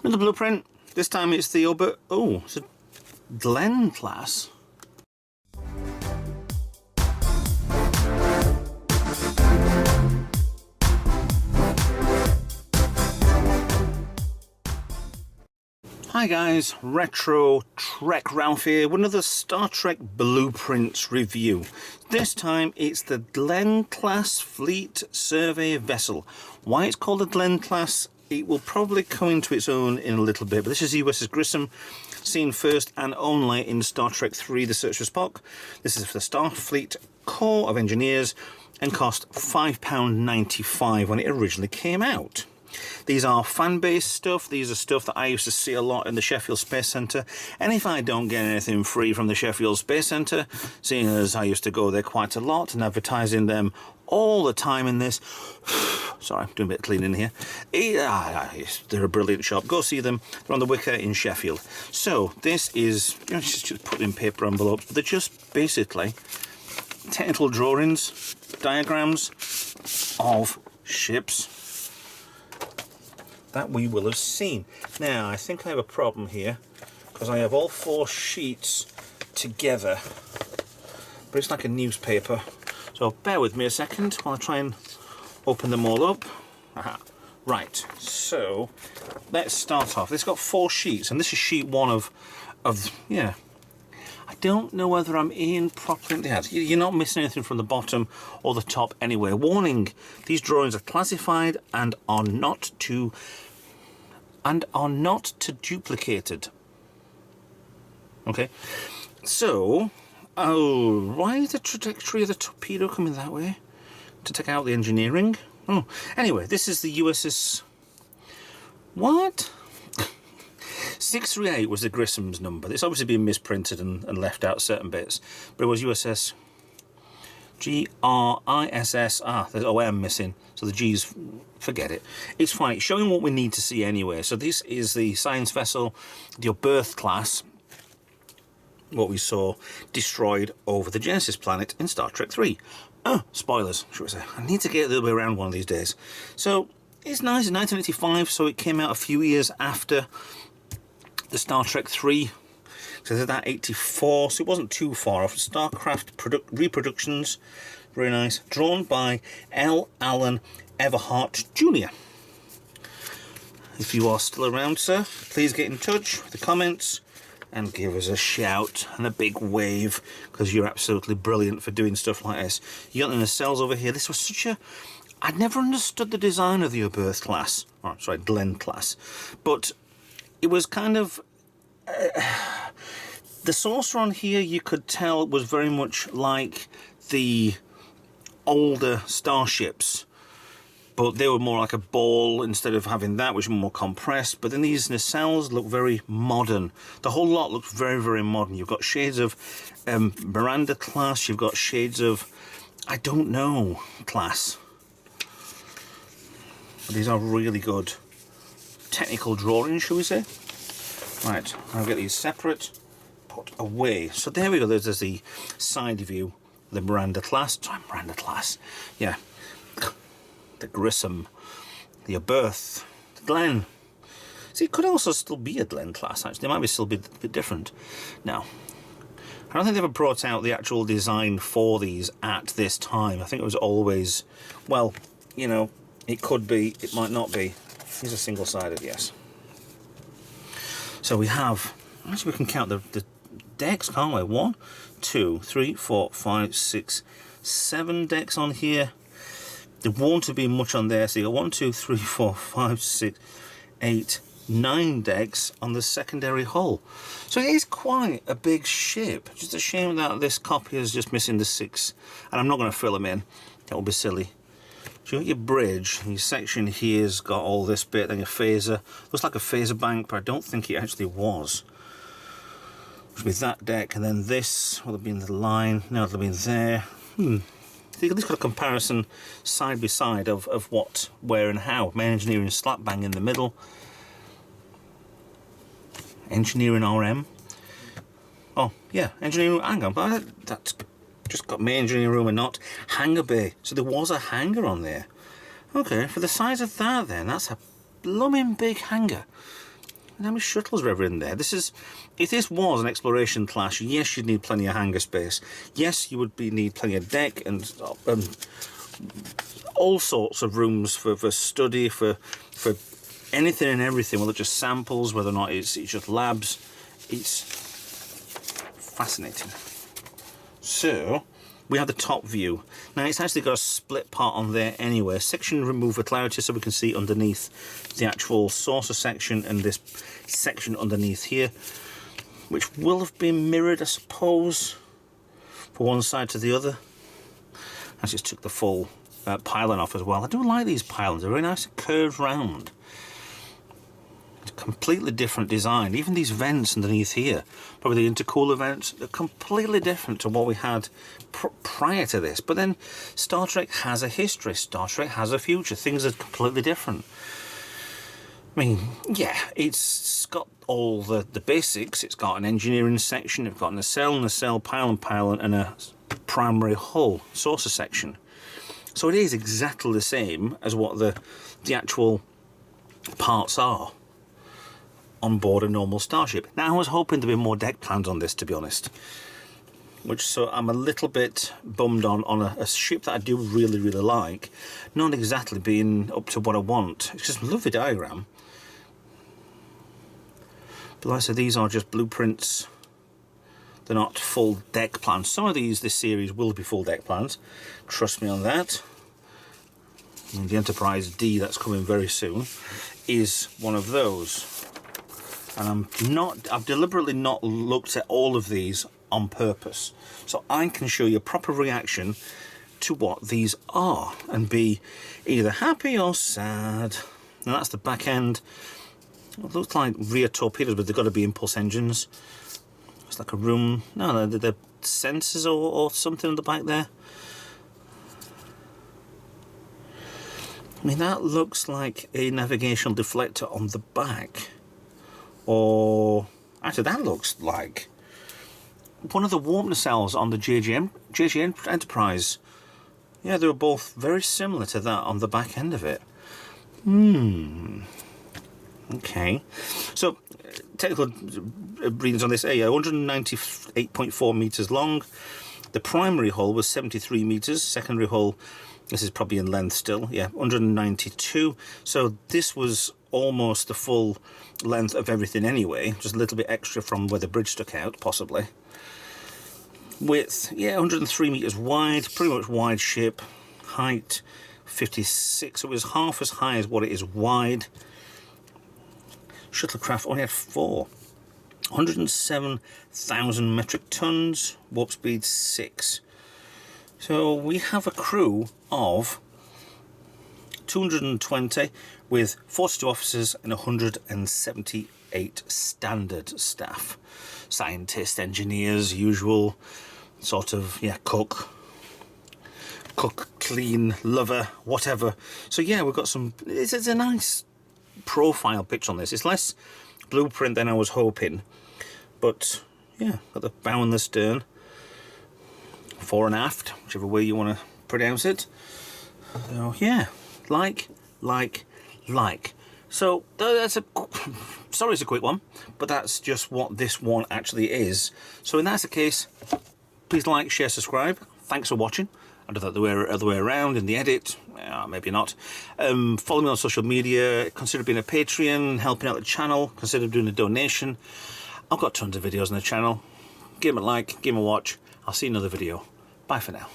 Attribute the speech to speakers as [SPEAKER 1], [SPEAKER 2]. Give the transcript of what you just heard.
[SPEAKER 1] Another blueprint. This time it's the it's a Glen class. Hi guys, Retro Trek Ralph here with another Star Trek Blueprints review. This time it's the Glen class fleet survey vessel. Why it's called a Glen class, it will probably come into its own in a little bit, but this is USS Grissom, seen first and only in Star Trek 3 The Search for Spock. This is for the Starfleet Corps of Engineers and cost £5.95 when it originally came out. These are fan-based stuff. These are stuff that I used to see a lot in the Sheffield Space Centre. And if I don't get anything free from the Sheffield Space Centre, seeing as I used to go there quite a lot and advertising them all the time in this... Sorry, I'm doing a bit of cleaning here. They're a brilliant shop. Go see them. They're on the Wicker in Sheffield. So this is... just put in paper envelope. They're just basically technical drawings, diagrams of ships that we will have seen. Now, I think I have a problem here because I have all 4 sheets together, but it's like a newspaper. So bear with me a second while I try and open them all up. Aha. Right, so let's start off. This got 4 sheets, and this is sheet 1 of yeah. I don't know whether I'm in properly. Yeah, you're not missing anything from the bottom or the top anyway. Warning, these drawings are classified and are not to duplicated. Okay, so why is the trajectory of the torpedo coming that way? To take out the engineering? Oh, anyway, this is the USS... What? 638 was the Grissom's number. It's obviously been misprinted and left out certain bits, but it was USS GRISS. There's OM missing, so the G's, forget it. It's fine. It's showing what we need to see anyway. So this is the science vessel, the Birth class, what we saw destroyed over the Genesis planet in Star Trek 3. Spoilers, should we say. I need to get a little bit around one of these days. So it's nice, in 1985, so it came out a few years after the Star Trek 3, so that 84, so it wasn't too far off. Starcraft reproductions, very nice, drawn by L. Allen Everhart Jr. If you are still around, sir, please get in touch with the comments and give us a shout and a big wave, because you're absolutely brilliant for doing stuff like this. You got the nacelles over here. This was such a... I'd never understood the design of the Birth class, or sorry, Glen class, but it was kind of... the saucer on here, you could tell, was very much like the older starships, but they were more like a ball instead of having that, which was more compressed. But then these nacelles look very modern. The whole lot looks very, very modern. You've got shades of Miranda class, you've got shades of, I don't know, class. These are really good technical drawings, shall we say. Right, I'll get these separate, put away. So there we go, there's the side view, the Miranda class. Sorry, Miranda class. Yeah. The Grissom, the Birth, the Glen. See, it could also still be a Glen class, actually. It might still be a bit different. Now, I don't think they ever brought out the actual design for these at this time. I think it was always, well, you know, it could be, it might not be. These are single-sided, yes. So we have, actually we can count the decks, can't we? 1, 2, 3, 4, 5, 6, 7 decks on here. There won't have been much on there, so you got 1, 2, 3, 4, 5, 6, 8, 9 decks on the secondary hull. So it is quite a big ship. Just a shame that this copy is just missing the 6, and I'm not going to fill them in. That will be silly. So you got your bridge, your section here's got all this bit, then your phaser. Looks like a phaser bank, but I don't think it actually was. With that deck, and then this will have been the line, no, it'll have been there. So you've at least got a comparison side by side of what, where and how. Main engineering slap bang in the middle. Engineering RM. Oh, yeah, engineering, hang on, but that's just got main engineering room and not hangar bay. So there was a hangar on there. Okay, for the size of that then, that's a blooming big hangar. how many shuttles are ever in there? This is, if this was an exploration class, yes, you'd need plenty of hangar space. Yes, you would need plenty of deck and all sorts of rooms for study, for anything and everything, whether it's just samples, whether or not it's just labs. It's fascinating. So we have the top view. Now it's actually got a split part on there anyway. Section remove for clarity so we can see underneath the actual saucer section and this section underneath here, which will have been mirrored, I suppose, from one side to the other. I just took the full pylon off as well. I do like these pylons, they're very nice and curved round. It's a completely different design. Even these vents underneath here, probably the intercooler vents, they're completely different to what we had prior to this. But then Star Trek has a history, Star Trek has a future, things are completely different. I mean, yeah, it's got all the basics. It's got an engineering section, it's got a nacelle, pylon, and a primary hull saucer section. So it is exactly the same as what the actual parts are on board a normal Starship. Now I was hoping there'd be more deck plans on this, to be honest, so I'm a little bit bummed on a ship that I do really like, not exactly being up to what I want. It's just a lovely diagram, but like I said, these are just blueprints. They're not full deck plans. Some of this series will be full deck plans, trust me on that. And the Enterprise D that's coming very soon is one of those. And I've deliberately not looked at all of these on purpose, so I can show you a proper reaction to what these are and be either happy or sad. Now that's the back end. It looks like rear torpedoes, but they've got to be impulse engines. It's like a room. No, they're sensors or something on the back there. I mean, that looks like a navigational deflector on the back. Or actually, that looks like one of the warp nacelles on the JJ Enterprise. Yeah, they were both very similar to that on the back end of it. Okay. So, technical readings on this: 198.4 meters long. The primary hull was 73 meters. Secondary hull, this is probably in length still. Yeah, 192. So this was almost the full length of everything anyway, just a little bit extra from where the bridge stuck out, possibly. Width, yeah, 103 meters wide, pretty much wide ship. Height, 56, so it was half as high as what it is wide. Shuttlecraft only had 4. 107,000 metric tons, warp speed 6. So we have a crew of 220 with 42 officers and 178 standard staff. Scientists, engineers, usual sort of, yeah, cook, clean, lover, whatever. So yeah, we've got some, it's a nice profile picture on this. It's less blueprint than I was hoping, but yeah, got the bow and the stern, fore and aft, whichever way you want to pronounce it. So yeah, like. So that's sorry it's a quick one, but that's just what this one actually is. So if that's the case, please like, share, subscribe. Thanks for watching. I do that the other way around in the edit, maybe not. Follow me on social media, consider being a Patreon, helping out the channel, consider doing a donation. I've got tons of videos on the channel. Give them a like, give them a watch. I'll see you in another video. Bye for now.